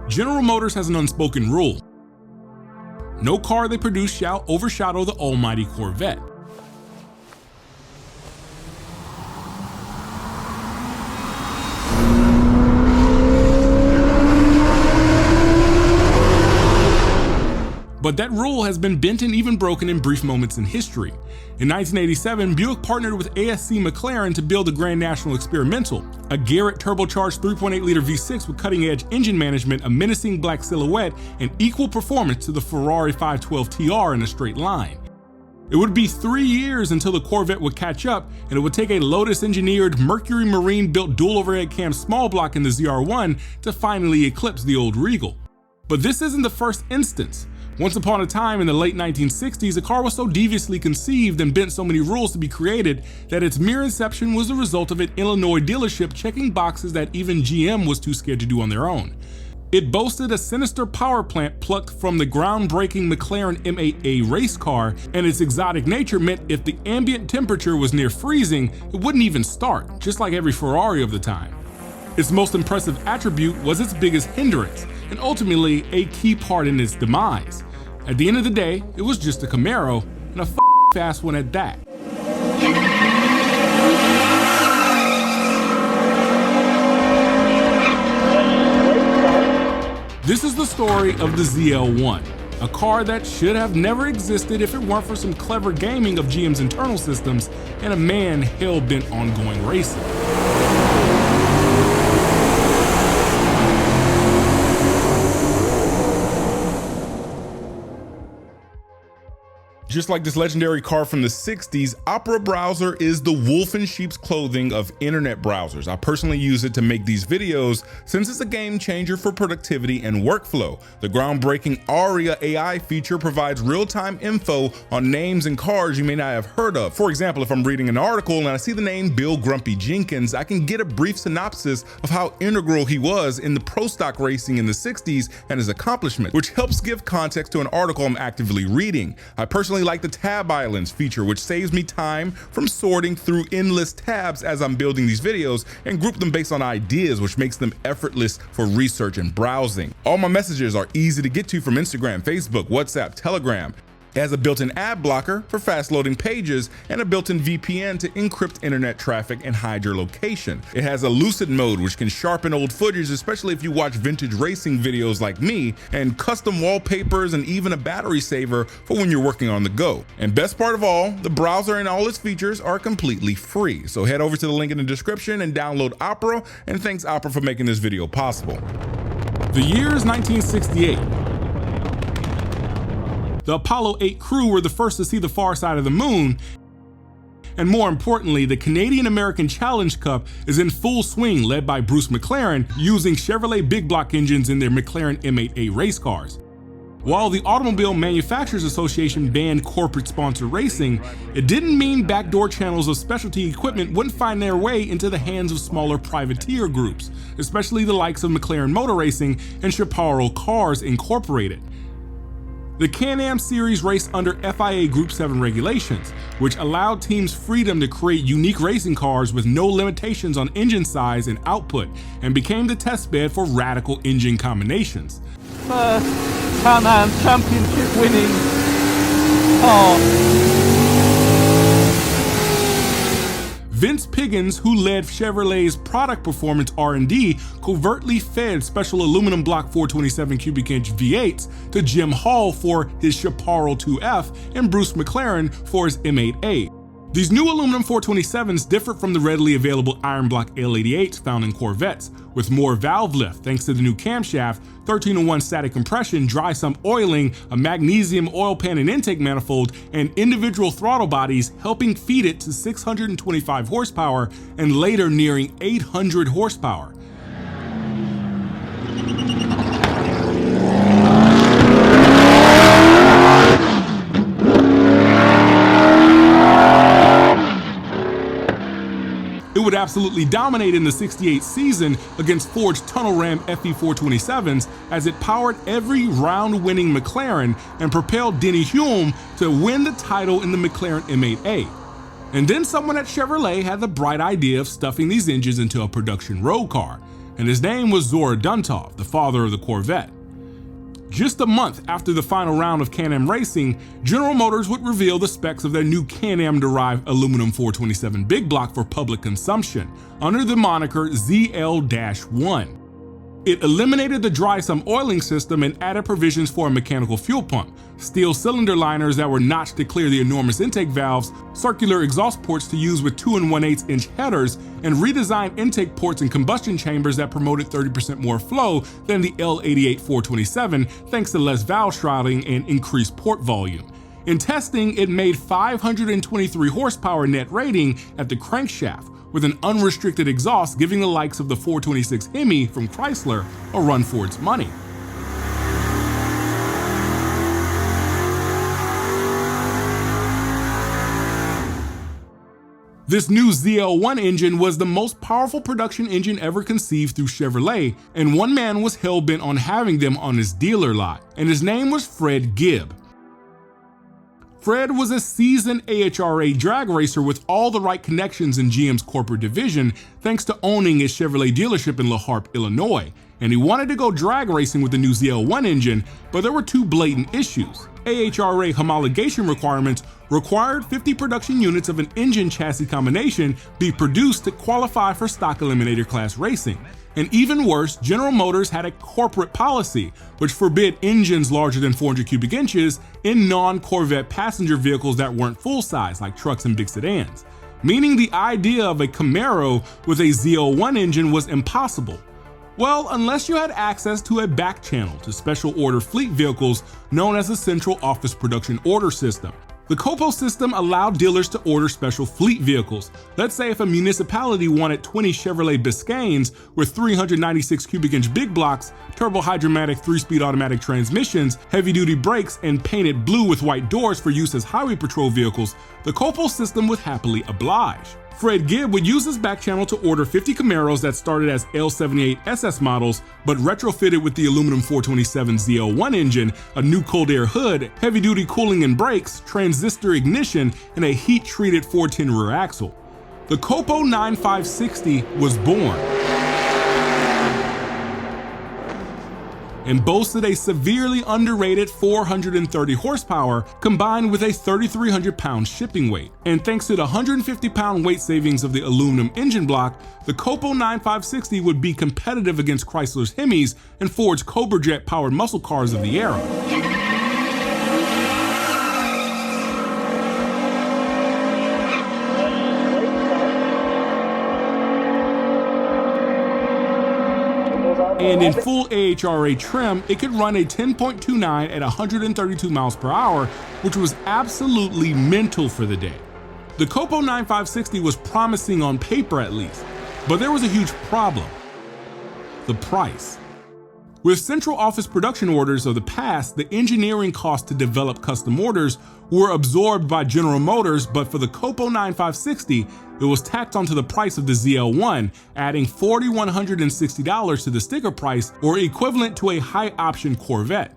General Motors has an unspoken rule. No car they produce shall overshadow the almighty Corvette. But that rule has been bent and even broken in brief moments in history. In 1987, Buick partnered with ASC McLaren to build the Grand National Experimental, a Garrett turbocharged 3.8-liter V6 with cutting-edge engine management, a menacing black silhouette, and equal performance to the Ferrari 512 TR in a straight line. It would be 3 years until the Corvette would catch up, and it would take a Lotus-engineered, Mercury Marine-built dual overhead cam small block in the ZR1 to finally eclipse the old Regal. But this isn't the first instance. Once upon a time in the late 1960s, a car was so deviously conceived and bent so many rules to be created that its mere inception was the result of an Illinois dealership checking boxes that even GM was too scared to do on their own. It boasted a sinister power plant plucked from the groundbreaking McLaren M8A race car, and its exotic nature meant if the ambient temperature was near freezing, it wouldn't even start, just like every Ferrari of the time. Its most impressive attribute was its biggest hindrance, and ultimately a key part in its demise. At the end of the day, it was just a Camaro, and a fast one at that. This is the story of the ZL1, a car that should have never existed if it weren't for some clever gaming of GM's internal systems and a man hell-bent on going racing. Just like this legendary car from the 60s, Opera Browser is the wolf in sheep's clothing of internet browsers. I personally use it to make these videos since it's a game changer for productivity and workflow. The groundbreaking Aria AI feature provides real-time info on names and cars you may not have heard of. For example, if I'm reading an article and I see the name Bill Grumpy Jenkins, I can get a brief synopsis of how integral he was in the pro stock racing in the 60s and his accomplishments, which helps give context to an article I'm actively reading. I personally like the Tab Islands feature, which saves me time from sorting through endless tabs as I'm building these videos and group them based on ideas, which makes them effortless for research and browsing. All my messages are easy to get to from Instagram, Facebook, WhatsApp, Telegram. It has a built-in ad blocker for fast-loading pages and a built-in VPN to encrypt internet traffic and hide your location. It has a lucid mode, which can sharpen old footage, especially if you watch vintage racing videos like me, and custom wallpapers and even a battery saver for when you're working on the go. And best part of all, the browser and all its features are completely free. So head over to the link in the description and download Opera, and thanks Opera for making this video possible. The year is 1968. The Apollo 8 crew were the first to see the far side of the moon, and more importantly, the Canadian-American Challenge Cup is in full swing, led by Bruce McLaren, using Chevrolet big block engines in their McLaren M8A race cars. While the Automobile Manufacturers Association banned corporate-sponsored racing, it didn't mean backdoor channels of specialty equipment wouldn't find their way into the hands of smaller privateer groups, especially the likes of McLaren Motor Racing and Chaparral Cars Incorporated. The Can-Am series raced under FIA Group 7 regulations, which allowed teams freedom to create unique racing cars with no limitations on engine size and output, and became the testbed for radical engine combinations. First Can-Am championship winning car. Vince Piggins, who led Chevrolet's product performance R&D, covertly fed special aluminum block 427 cubic inch V8s to Jim Hall for his Chaparral 2F and Bruce McLaren for his M8A. These new aluminum 427s differed from the readily available iron block L88s found in Corvettes, with more valve lift thanks to the new camshaft, 13-to-1 static compression, dry sump oiling, a magnesium oil pan and intake manifold, and individual throttle bodies, helping feed it to 625 horsepower and later nearing 800 horsepower. It would absolutely dominate in the '68 season against forged tunnel ram FE 427s as it powered every round-winning McLaren and propelled Denny Hulme to win the title in the McLaren M8A. And then someone at Chevrolet had the bright idea of stuffing these engines into a production road car. and his name was Zora Duntov, the father of the Corvette. Just a month after the final round of Can-Am racing, General Motors would reveal the specs of their new Can-Am-derived aluminum 427 big block for public consumption, under the moniker ZL-1. It eliminated the dry sump oiling system and added provisions for a mechanical fuel pump, steel cylinder liners that were notched to clear the enormous intake valves, circular exhaust ports to use with 2 1/8 inch headers, and redesigned intake ports and combustion chambers that promoted 30% more flow than the L88 427 thanks to less valve shrouding and increased port volume. In testing, it made 523 horsepower net rating at the crankshaft, with an unrestricted exhaust giving the likes of the 426 Hemi from Chrysler a run for its money. This new ZL1 engine was the most powerful production engine ever conceived through Chevrolet, and one man was hell-bent on having them on his dealer lot, and his name was Fred Gibb. Fred was a seasoned AHRA drag racer with all the right connections in GM's corporate division thanks to owning a Chevrolet dealership in La Harpe, Illinois, and he wanted to go drag racing with the new ZL1 engine, but there were two blatant issues. AHRA homologation requirements required 50 production units of an engine chassis combination be produced to qualify for stock eliminator class racing. And even worse, General Motors had a corporate policy which forbid engines larger than 400 cubic inches in non-Corvette passenger vehicles that weren't full-size, like trucks and big sedans, meaning the idea of a Camaro with a ZL1 engine was impossible. Well, unless you had access to a back channel to special order fleet vehicles known as the Central Office Production Order System. The COPO system allowed dealers to order special fleet vehicles. Let's say if a municipality wanted 20 Chevrolet Biscaynes with 396 cubic inch big blocks, turbo hydromatic 3-speed automatic transmissions, heavy-duty brakes, and painted blue with white doors for use as highway patrol vehicles, the COPO system would happily oblige. Fred Gibb would use his back channel to order 50 Camaros that started as L78 SS models, but retrofitted with the aluminum 427 ZL1 engine, a new cold air hood, heavy-duty cooling and brakes, transistor ignition, and a heat-treated 410 rear axle. The COPO 9560 was born and boasted a severely underrated 430 horsepower combined with a 3,300 pound shipping weight. And thanks to the 150 pound weight savings of the aluminum engine block, the COPO 9560 would be competitive against Chrysler's Hemis and Ford's Cobra Jet powered muscle cars of the era. And in full AHRA trim, it could run a 10.29 at 132 miles per hour, which was absolutely mental for the day. The COPO 9560 was promising on paper at least, but there was a huge problem: the price. With central office production orders of the past, the engineering costs to develop custom orders were absorbed by General Motors, but for the COPO 9560, it was tacked onto the price of the ZL1, adding $4,160 to the sticker price, or equivalent to a high-option Corvette.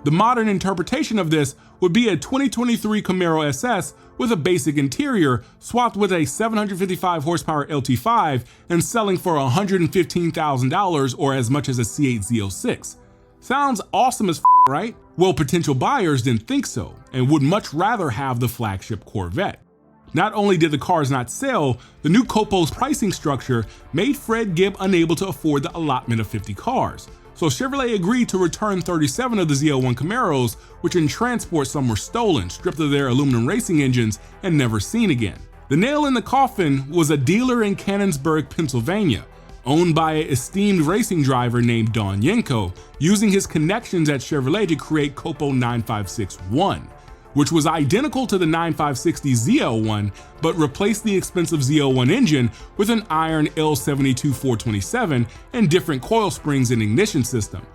The modern interpretation of this would be a 2023 Camaro SS with a basic interior, swapped with a 755 horsepower LT5 and selling for $115,000 or as much as a C8 Z06. Sounds awesome as right? Well, potential buyers didn't think so and would much rather have the flagship Corvette. Not only did the cars not sell, the new COPO's pricing structure made Fred Gibb unable to afford the allotment of 50 cars. So Chevrolet agreed to return 37 of the ZL1 Camaros, which in transport some were stolen, stripped of their aluminum racing engines, and never seen again. The nail in the coffin was a dealer in Canonsburg, Pennsylvania, owned by an esteemed racing driver named Don Yenko, using his connections at Chevrolet to create COPO 9561, which was identical to the 9560 ZL1, but replaced the expensive ZL1 engine with an iron L72 427 and different coil springs and ignition system.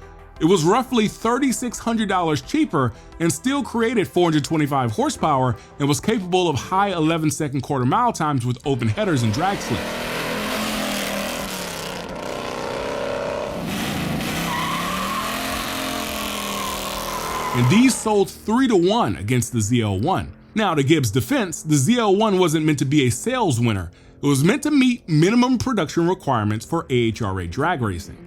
It was roughly $3,600 cheaper and still created 425 horsepower and was capable of high 11-second quarter-mile times with open headers and drag slip. And these sold 3-1 against the ZL1. Now, to Gibb's defense, the ZL1 wasn't meant to be a sales winner. It was meant to meet minimum production requirements for AHRA drag racing.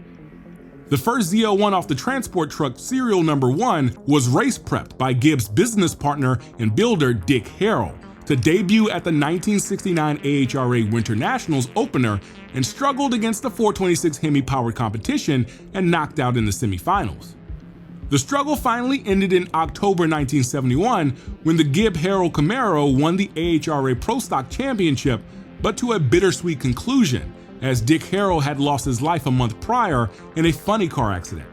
The first ZL1 off the transport truck, serial number 1, was race prepped by Gibbs' business partner and builder Dick Harrell to debut at the 1969 AHRA Winter Nationals opener and struggled against the 426 Hemi-powered competition and knocked out in the semifinals. The struggle finally ended in October 1971 when the Gibb-Harrell Camaro won the AHRA Pro Stock Championship, but to a bittersweet conclusion, as Dick Harrell had lost his life a month prior in a funny car accident.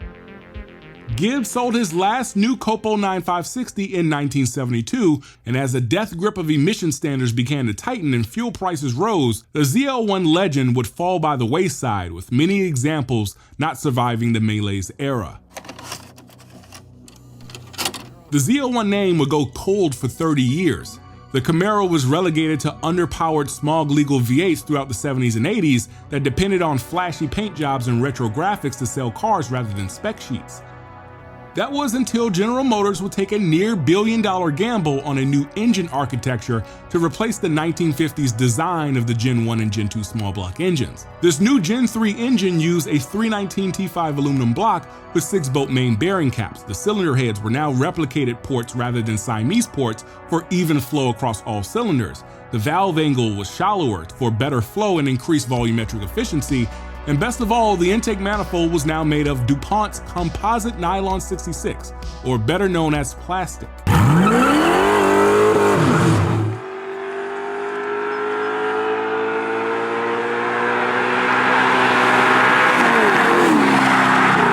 Gibbs sold his last new Copo 9560 in 1972, and as the death grip of emission standards began to tighten and fuel prices rose, the ZL1 legend would fall by the wayside, with many examples not surviving the Melee's era. The ZL1 name would go cold for 30 years. The Camaro was relegated to underpowered smog-legal V8s throughout the 70s and 80s that depended on flashy paint jobs and retro graphics to sell cars rather than spec sheets. That was until General Motors would take a near billion-dollar gamble on a new engine architecture to replace the 1950s design of the Gen 1 and Gen 2 small block engines. This new Gen 3 engine used a 319 T5 aluminum block with 6-bolt main bearing caps. The cylinder heads were now replicated ports rather than Siamese ports for even flow across all cylinders. The valve angle was shallower for better flow and increased volumetric efficiency. And best of all, the intake manifold was now made of DuPont's composite nylon 66, or better known as plastic.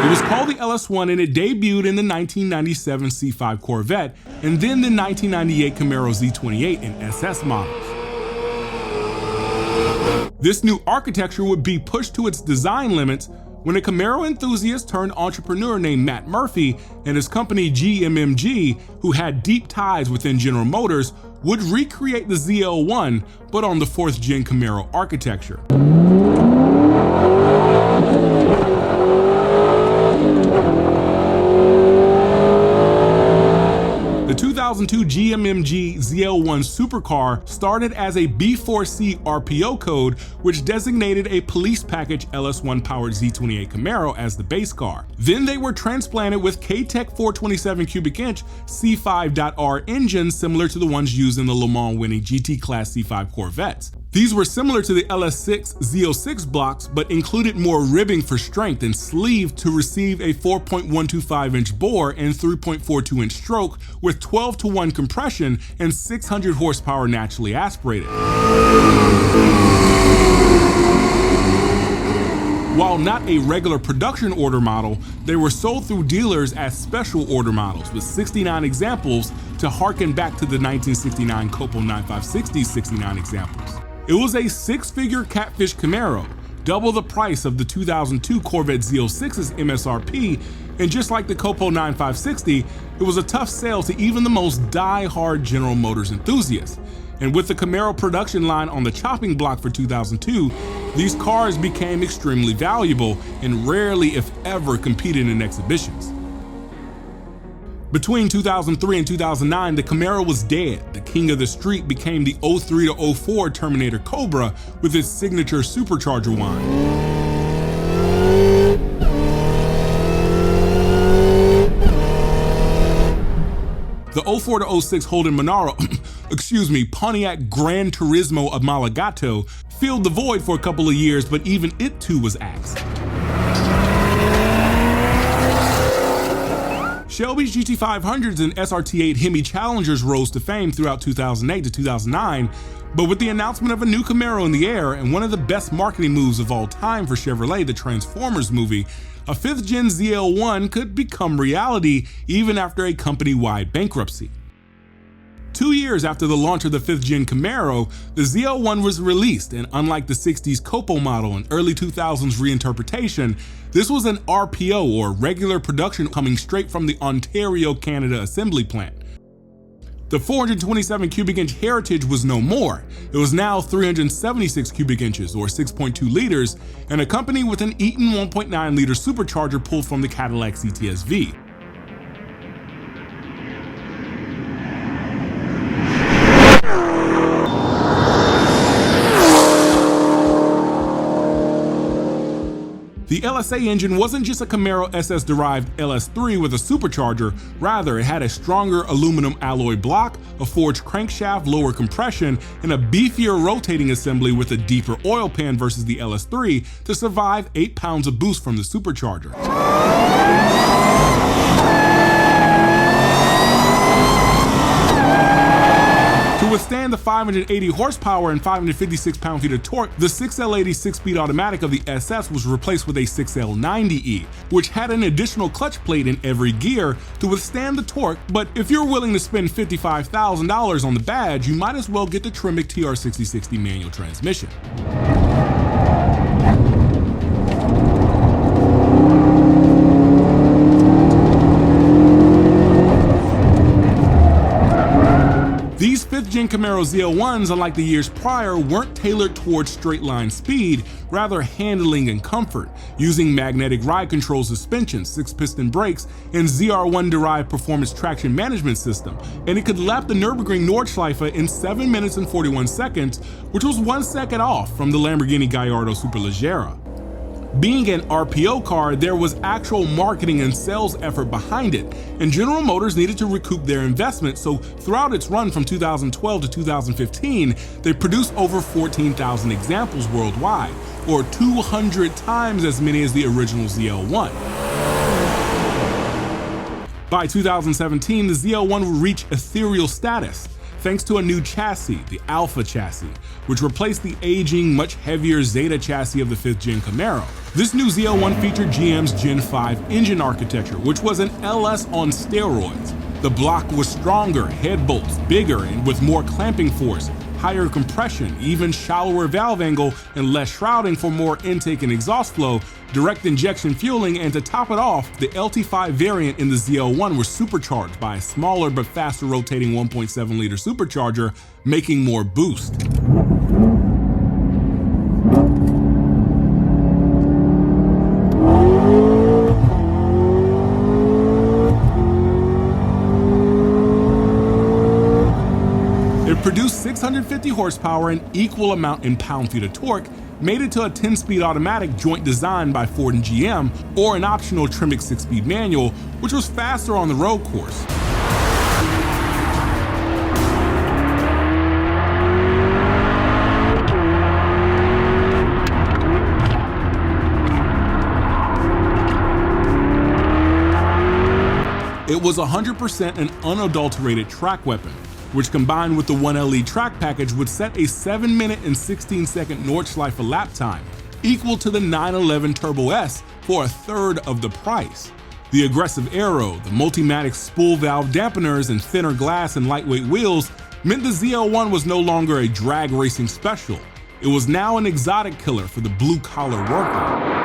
It was called the LS1 and it debuted in the 1997 C5 Corvette and then the 1998 Camaro Z28 and SS models. This new architecture would be pushed to its design limits when a Camaro enthusiast turned entrepreneur named Matt Murphy and his company GMMG, who had deep ties within General Motors, would recreate the ZL1 but on the 4th gen Camaro architecture. The 2002 GMMG ZL1 supercar started as a B4C RPO code, which designated a police package LS1 powered Z28 Camaro as the base car. Then they were transplanted with K-Tech 427 cubic inch C5.R engines similar to the ones used in the Le Mans winning GT Class C5 Corvettes. These were similar to the LS6 Z06 blocks, but included more ribbing for strength and sleeve to receive a 4.125-inch bore and 3.42-inch stroke with 12-to-1 compression and 600 horsepower naturally aspirated. While not a regular production order model, they were sold through dealers as special order models with 69 examples to harken back to the 1969 Copo 9560's 69 examples. It was a 6-figure catfish Camaro, double the price of the 2002 Corvette Z06's MSRP, and just like the Copo 9560, it was a tough sell to even the most die-hard General Motors enthusiasts. And with the Camaro production line on the chopping block for 2002, these cars became extremely valuable and rarely, if ever, competed in exhibitions. Between 2003 and 2009, the Camaro was dead. The king of the street became the 03 to 04 Terminator Cobra with its signature supercharger whine. The 04 to 06 Holden Monaro, Pontiac Gran Turismo of Malagato filled the void for a couple of years, but even it too was axed. Shelby's GT500s and SRT8 Hemi Challengers rose to fame throughout 2008 to 2009, but with the announcement of a new Camaro in the air and one of the best marketing moves of all time for Chevrolet, the Transformers movie, a 5th gen ZL1 could become reality even after a company-wide bankruptcy. 2 years after the launch of the 5th gen Camaro, the ZL1 was released, and unlike the 60s Copo model and early 2000s reinterpretation, this was an RPO or regular production coming straight from the Ontario, Canada assembly plant. The 427 cubic inch Heritage was no more. It was now 376 cubic inches or 6.2 liters and accompanied with an Eaton 1.9 liter supercharger pulled from the Cadillac CTS-V. LSA engine wasn't just a Camaro SS-derived LS3 with a supercharger, rather it had a stronger aluminum alloy block, a forged crankshaft, lower compression, and a beefier rotating assembly with a deeper oil pan versus the LS3 to survive 8 pounds of boost from the supercharger. To withstand the 580 horsepower and 556 pound-feet of torque, the 6L80 6-speed automatic of the SS was replaced with a 6L90E, which had an additional clutch plate in every gear to withstand the torque, but if you're willing to spend $55,000 on the badge, you might as well get the Tremec TR6060 manual transmission. These 5th-gen Camaro ZL1s, unlike the years prior, weren't tailored towards straight-line speed, rather handling and comfort, using magnetic ride control suspension, 6-piston brakes, and ZR1-derived performance traction management system, and it could lap the Nürburgring Nordschleife in 7 minutes and 41 seconds, which was 1 second off from the Lamborghini Gallardo Superleggera. Being an RPO car, there was actual marketing and sales effort behind it, and General Motors needed to recoup their investment, so throughout its run from 2012 to 2015, they produced over 14,000 examples worldwide, or 200 times as many as the original ZL1. By 2017, the ZL1 would reach ethereal status, thanks to a new chassis, the Alpha chassis, which replaced the aging, much heavier Zeta chassis of the 5th-gen Camaro. This new ZL1 featured GM's Gen 5 engine architecture, which was an LS on steroids. The block was stronger, head bolts bigger and with more clamping force, higher compression, even shallower valve angle, and less shrouding for more intake and exhaust flow, direct injection fueling, and to top it off, the LT5 variant in the ZL1 was supercharged by a smaller but faster rotating 1.7-liter supercharger, making more boost. It produced 650 horsepower and equal amount in pound-feet of torque, made it to a 10-speed automatic joint designed by Ford and GM, or an optional Tremec 6-speed manual, which was faster on the road course. It was 100% an unadulterated track weapon, which combined with the 1LE track package would set a 7-minute and 16-second Nordschleife lap time, equal to the 911 Turbo S for a third of the price. The aggressive aero, the Multimatic spool valve dampeners, and thinner glass and lightweight wheels meant the ZL1 was no longer a drag racing special. It was now an exotic killer for the blue-collar worker.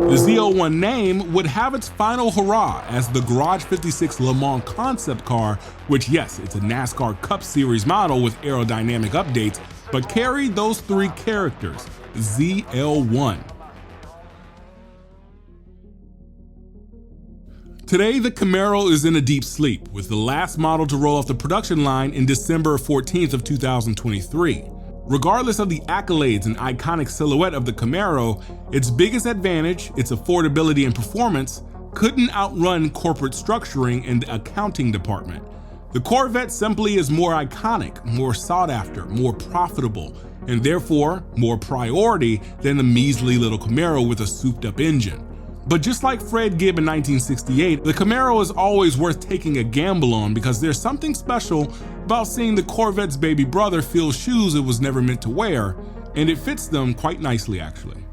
The ZL1 name would have its final hurrah as the Garage 56 Le Mans concept car, which yes, it's a NASCAR Cup Series model with aerodynamic updates, but carried those 3 characters, ZL1. Today, the Camaro is in a deep sleep, with the last model to roll off the production line in December 14th of 2023. Regardless of the accolades and iconic silhouette of the Camaro, its biggest advantage, its affordability and performance, couldn't outrun corporate structuring and the accounting department. The Corvette simply is more iconic, more sought after, more profitable, and therefore more priority than the measly little Camaro with a souped up engine. But just like Fred Gibb in 1968, the Camaro is always worth taking a gamble on because there's something special about seeing the Corvette's baby brother fill shoes it was never meant to wear, and it fits them quite nicely actually.